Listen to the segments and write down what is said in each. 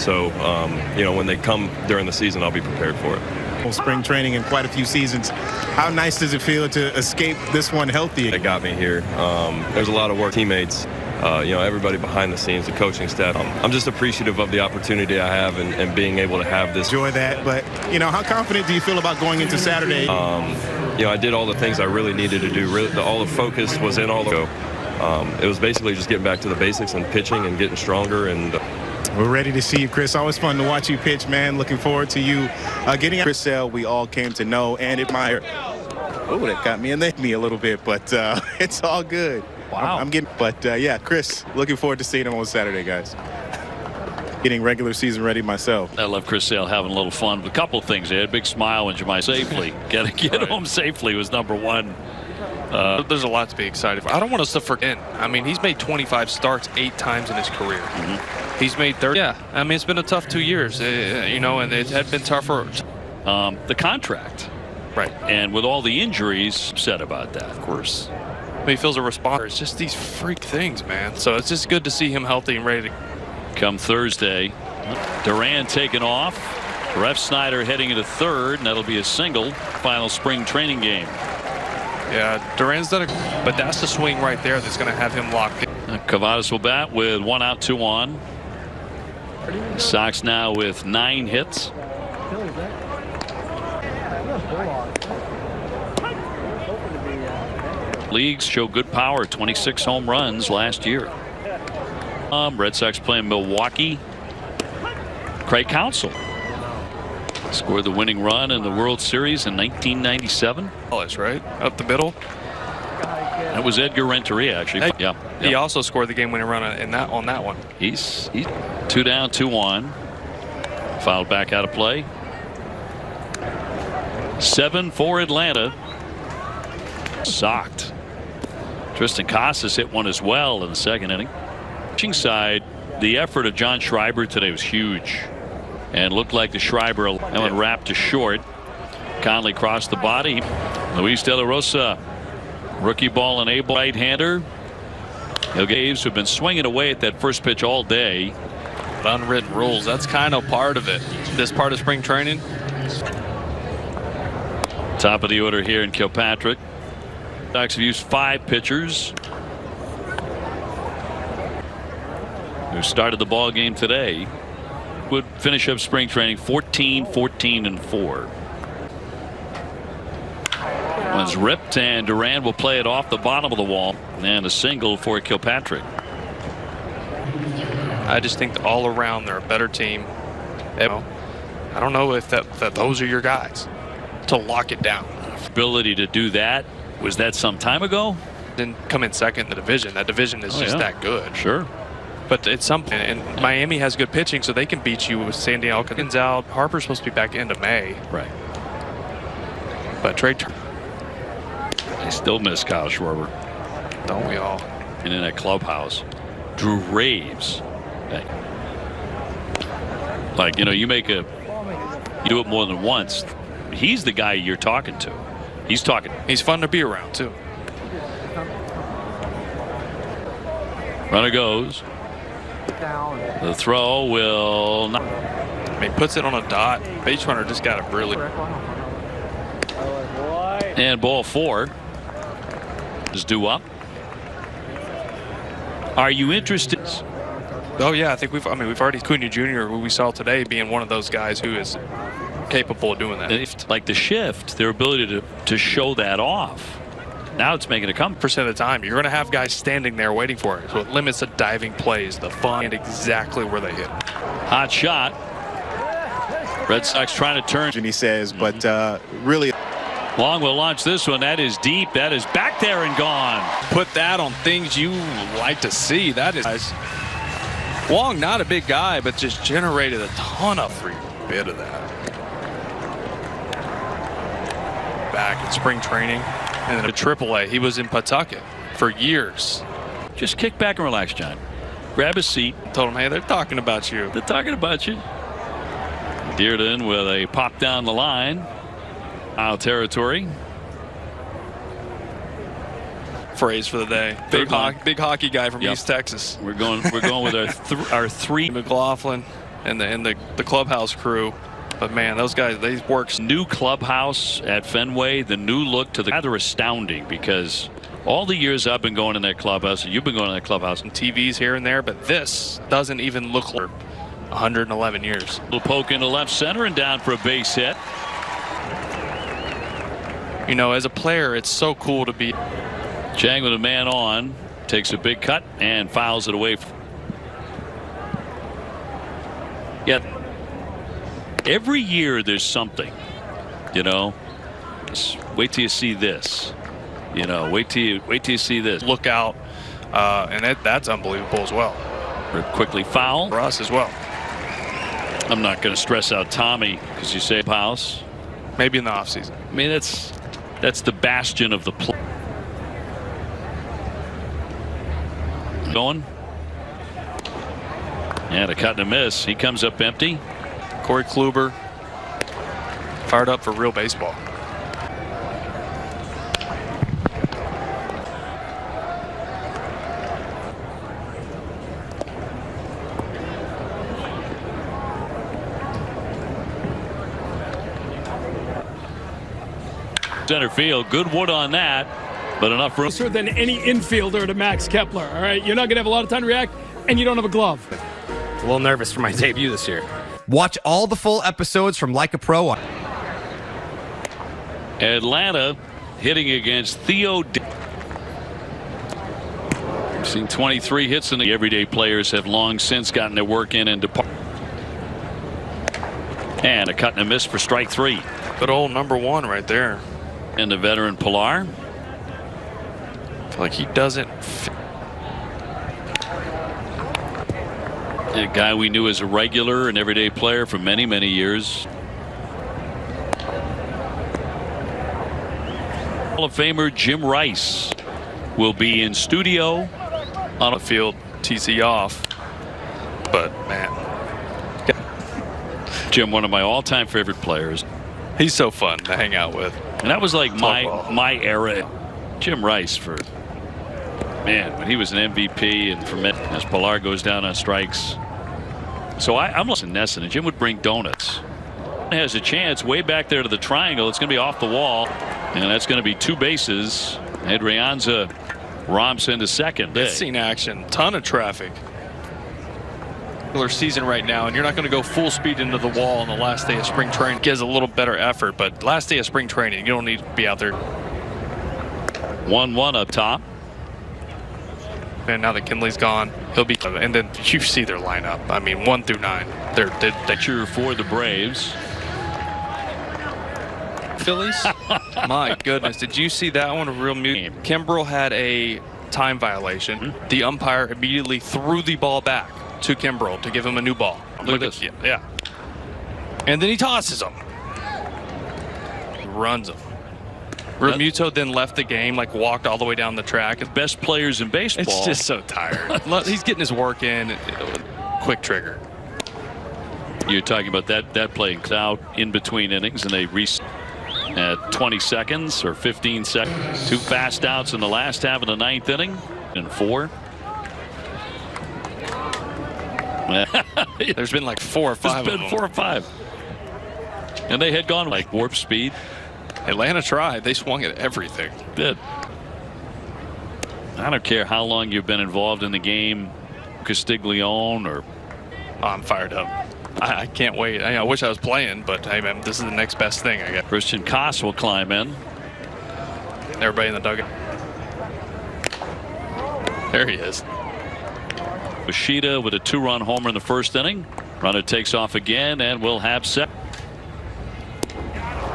So, you know, when they come during the season, I'll be prepared for it. Spring training in quite a few seasons. How nice does it feel to escape this one healthy? They got me here. There's a lot of work, teammates, you know, everybody behind the scenes, the coaching staff. I'm just appreciative of the opportunity I have and being able to have this. Enjoy that, but, you know, how confident do you feel about going into Saturday? You know, I did all the things I really needed to do. All the focus was in all the it was basically just getting back to the basics and pitching and getting stronger. And we're ready to see you, Chris. Always fun to watch you pitch, man. Looking forward to you getting Chris Sale. We all came to know and admire. Oh, that got me in me a little bit, but it's all good. Wow. I'm getting, but yeah, Chris, looking forward to seeing him on Saturday, guys. Getting regular season ready myself. I love Chris Sale having a little fun. But a couple of things. He had a big smile when Jemai safely get home safely was number one. There's a lot to be excited for. I don't want us to forget. I mean, he's made 25 starts 8 times in his career. He's made 30. Yeah, I mean, it's been a tough 2 years, you know, and it had been tougher. The contract. Right. And with all the injuries, upset about that. Of course. But he feels a response. It's just these freak things, man. So it's just good to see him healthy and ready to come Thursday. Duran taken off. Ref Snyder heading into third, and that'll be a single. Final spring training game. Yeah, Duran's done but that's the swing right there that's going to have him locked in. Cavadas will bat with 1 out, 2 on. Sox now with 9 hits. Leagues show good power, 26 home runs last year. Red Sox playing Milwaukee. Craig Counsell scored the winning run in the World Series in 1997. Right up the middle. That was Edgar Renteria, actually. Yeah. He also scored the game-winning run on that one. He's 2 down, 2 on. Fouled back out of play. 7 for Atlanta. Socked. Tristan Casas hit one as well in the second inning. Pitching side, the effort of John Schreiber today was huge, and looked like the Schreiber one wrapped to short. Conley crossed the body. Luis De La Rosa, rookie ball and able right-hander. Gaves have been swinging away at that first pitch all day. Unwritten rules, that's kind of part of it. This part of spring training. Top of the order here in Kilpatrick. Sox have used 5 pitchers who started the ball game today. Would finish up spring training 14, 14, and 4. One's ripped, and Duran will play it off the bottom of the wall, and a single for Kilpatrick. I just think all around they're a better team. I don't know if that those are your guys to lock it down. Ability to do that. Was that some time ago? Didn't come in second in the division. That division is just that good. Sure. But at some point, and Miami has good pitching, so they can beat you with Sandy Alcantara's out. Harper's supposed to be back end of May. Right. But Trey, I still miss Kyle Schwarber. Don't we all? And in that clubhouse, Drew raves. Hey. Like, you know, you do it more than once. He's the guy you're talking to. He's talking. He's fun to be around too. Runner goes. The throw will not. I mean, puts it on a dot. Base runner just got it really. And ball 4 is due up. Are you interested? Oh yeah, I think we've already Cunha Jr., who we saw today, being one of those guys who is capable of doing that. If, like the shift, their ability to show that off. Now it's making a come. % of the time, you're going to have guys standing there waiting for it. So it limits the diving plays, the fun, and exactly where they hit. Hot shot. Red Sox trying to turn. And he says, but really. Long will launch this one. That is deep. That is back there and gone. Put that on things you like to see. That is. Long, not a big guy, but just generated a ton of free bit of that. Back in spring training. And then a AAA. He was in Pawtucket for years. Just kick back and relax, John. Grab a seat. Told him, hey, they're talking about you. They're talking about you. Dearden with a pop down the line. Foul territory. Phrase for the day. Big hockey guy from East Texas. We're going with our 3. McLaughlin. and the clubhouse crew. But man, those guys, they work. New clubhouse at Fenway, the new look to the rather astounding, because all the years I've been going in that clubhouse, and you've been going in that clubhouse, and TVs here and there, but this doesn't even look like 111 years. Little poke into left center and down for a base hit. You know, as a player, it's so cool to be. Chang with a man on, takes a big cut and fouls it away. Yet every year there's something, you know. Just wait till you see this. You know, wait till you see this. Look out, and that's unbelievable as well. Quickly foul for us as well. I'm not going to stress out Tommy because you say house. Maybe in the offseason. I mean, that's the bastion of the play. Going. And a cut and a miss. He comes up empty. Corey Kluber fired up for real baseball. Center field, good wood on that, but enough room. Closer than any infielder to Max Kepler. All right, you're not gonna have a lot of time to react, and you don't have a glove. A little nervous for my debut this year. Watch all the full episodes from Like a Pro on Atlanta hitting against Theo. We've seen 23 hits in the everyday players have long since gotten their work in and depart. And a cut and a miss for strike 3. Good old number 1 right there. And the veteran Pilar. I feel like he doesn't fit. A guy we knew as a regular and everyday player for many, many years. Hall of Famer Jim Rice will be in studio on a field, TC off. But man, Jim, one of my all-time favorite players. He's so fun to hang out with. And that was like my era. Jim Rice, for man, when he was an MVP, and from it as Pilar goes down on strikes. So I'm listening to Nesson, and Jim would bring donuts. Has a chance way back there to the triangle. It's going to be off the wall, and that's going to be 2 bases. Adrianza romps into second. It's seen action, ton of traffic. Season right now, and you're not going to go full speed into the wall on the last day of spring training. Gives a little better effort, but last day of spring training, you don't need to be out there. 1-1 up top. And now that Kinley's gone, he'll be. And then you see their lineup. I mean, 1 through 9. They cheer for the Braves. Phillies. My goodness, did you see that one? A real mute. Kimbrel had a time violation. The umpire immediately threw the ball back to Kimbrel to give him a new ball. Look at this. Yeah. And then he tosses him. Runs him. Realmuto then left the game, like walked all the way down the track. Best players in baseball. It's just so tired. He's getting his work in. Quick trigger. You're talking about that play out in between innings, and they reset at 20 seconds or 15 seconds. 2 fast outs in the last half of the 9th inning, and 4. There's been like 4 or 5 There's been 4 or 5. And they had gone like warp speed. Atlanta tried. They swung at everything. Did. I don't care how long you've been involved in the game, Castiglione or. Oh, I'm fired up. I can't wait. I wish I was playing, but hey, man, this is the next best thing I got. Christian Koss will climb in. Everybody in the dugout. There he is. Yoshida with a 2-run homer in the first inning. Runner takes off again, and we'll have set.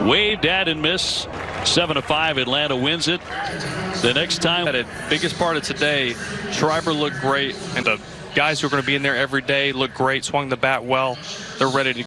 Waved at and miss. 7-5. Atlanta wins it. The next time. The biggest part of today, Schreiber looked great, and the guys who are going to be in there every day look great. Swung the bat well. They're ready to